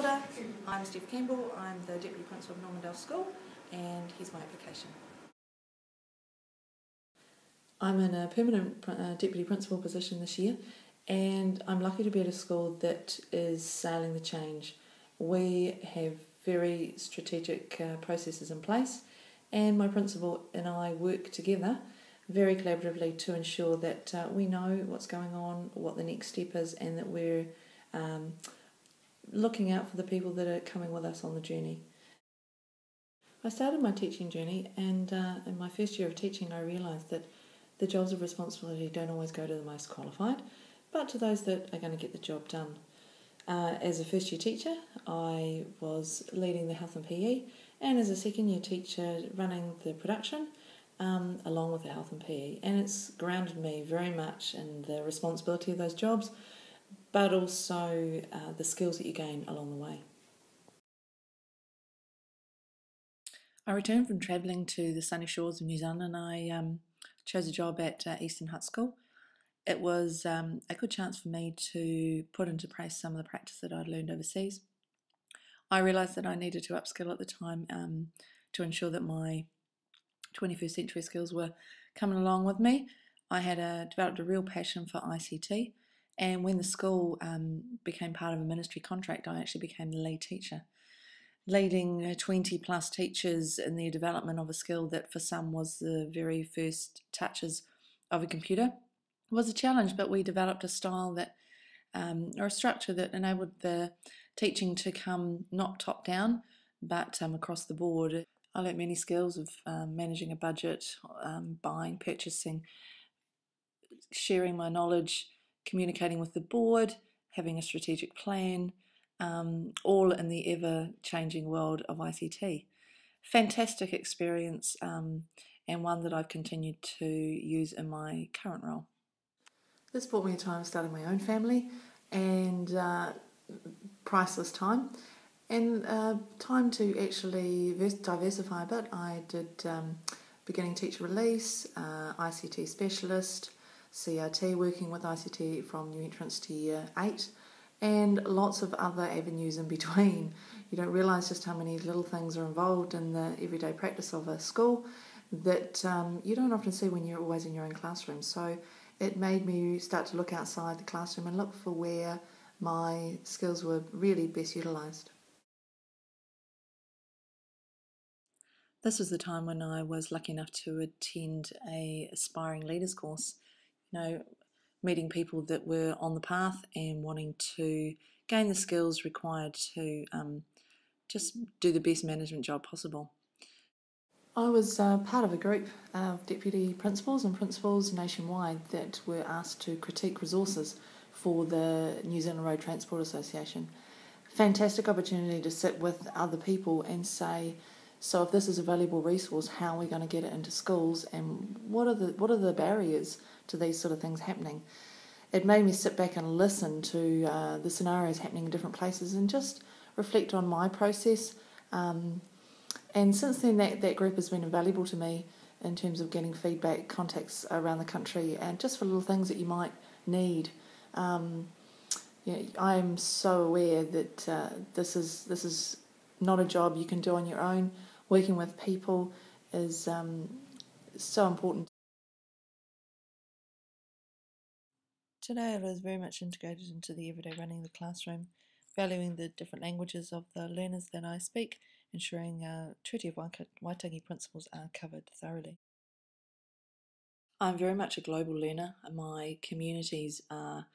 order. I'm Steph Campbell, I'm the Deputy Principal of Normandale School, and here's my application. I'm in a permanent Deputy Principal position this year, and I'm lucky to be at a school that is sailing the change. We have very strategic processes in place, and my principal and I work together very collaboratively to ensure that we know what's going on, what the next step is, and that we're looking out for the people that are coming with us on the journey. I started my teaching journey, and in my first year of teaching I realised that the jobs of responsibility don't always go to the most qualified, but to those that are going to get the job done. As a first year teacher, I was leading the health and PE, and as a second year teacher running the production along with the health and PE, and it's grounded me very much in the responsibility of those jobs, but also the skills that you gain along the way. I returned from travelling to the sunny shores of New Zealand, and I chose a job at Eastern Hut School. It was a good chance for me to put into place some of the practice that I'd learned overseas. I realised that I needed to upskill at the time to ensure that my 21st century skills were coming along with me. I had developed a real passion for ICT, and when the school became part of a ministry contract, I actually became the lead teacher, leading 20 plus teachers in their development of a skill that for some was the very first touches of a computer. It was a challenge, but we developed a style that or a structure that enabled the teaching to come not top down but across the board. I learnt many skills of managing a budget, buying, purchasing, sharing my knowledge, communicating with the board, having a strategic plan, all in the ever-changing world of ICT. Fantastic experience, and one that I've continued to use in my current role. This brought me a time starting my own family, and priceless time, and time to actually diversify a bit. I did beginning teacher release, ICT specialist, CRT, working with ICT from new entrance to year 8, and lots of other avenues in between. You don't realise just how many little things are involved in the everyday practice of a school that you don't often see when you're always in your own classroom. So it made me start to look outside the classroom and look for where my skills were really best utilised. This was the time when I was lucky enough to attend a aspiring leaders course, meeting people that were on the path and wanting to gain the skills required to just do the best management job possible. I was part of a group of deputy principals and principals nationwide that were asked to critique resources for the New Zealand Road Transport Association. Fantastic opportunity to sit with other people and say, so if this is a valuable resource, how are we going to get it into schools, and what are the barriers to these sort of things happening? It made me sit back and listen to the scenarios happening in different places and just reflect on my process. And since then, that group has been invaluable to me in terms of getting feedback, contacts around the country, and just for little things that you might need. I am so aware that this is not a job you can do on your own. Working with people is so important. Today I was very much integrated into the everyday running of the classroom, valuing the different languages of the learners that I speak, ensuring Treaty of Waitangi principles are covered thoroughly. I'm very much a global learner. My communities are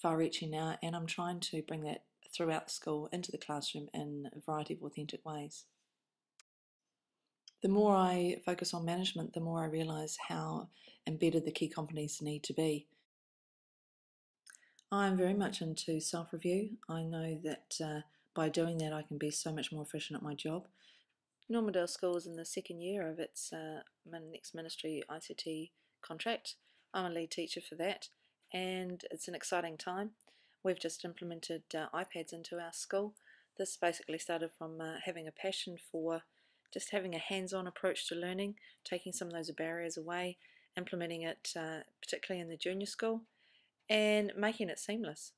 far-reaching now, and I'm trying to bring that throughout the school into the classroom in a variety of authentic ways. The more I focus on management, the more I realise how embedded the key competencies need to be. I'm very much into self-review. I know that by doing that I can be so much more efficient at my job. Normandale School is in the second year of its next ministry ICT contract. I'm a lead teacher for that, and it's an exciting time. We've just implemented iPads into our school. This basically started from having a passion for just having a hands-on approach to learning, taking some of those barriers away, implementing it particularly in the junior school, and making it seamless,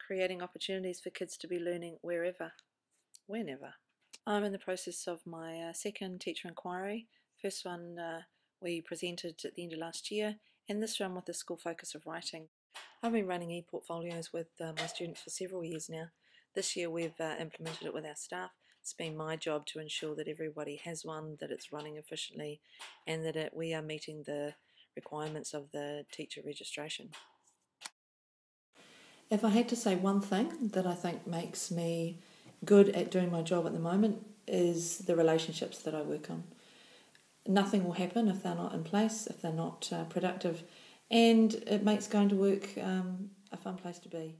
creating opportunities for kids to be learning wherever. whenever. I'm in the process of my second teacher inquiry. First one we presented at the end of last year, and this one with the school focus of writing. I've been running e-portfolios with my students for several years now. This year we've implemented it with our staff. It's been my job to ensure that everybody has one, that it's running efficiently, and that we are meeting the requirements of the teacher registration. If I had to say one thing that I think makes me good at doing my job at the moment is the relationships that I work on. Nothing will happen if they're not in place, if they're not productive, and it makes going to work a fun place to be.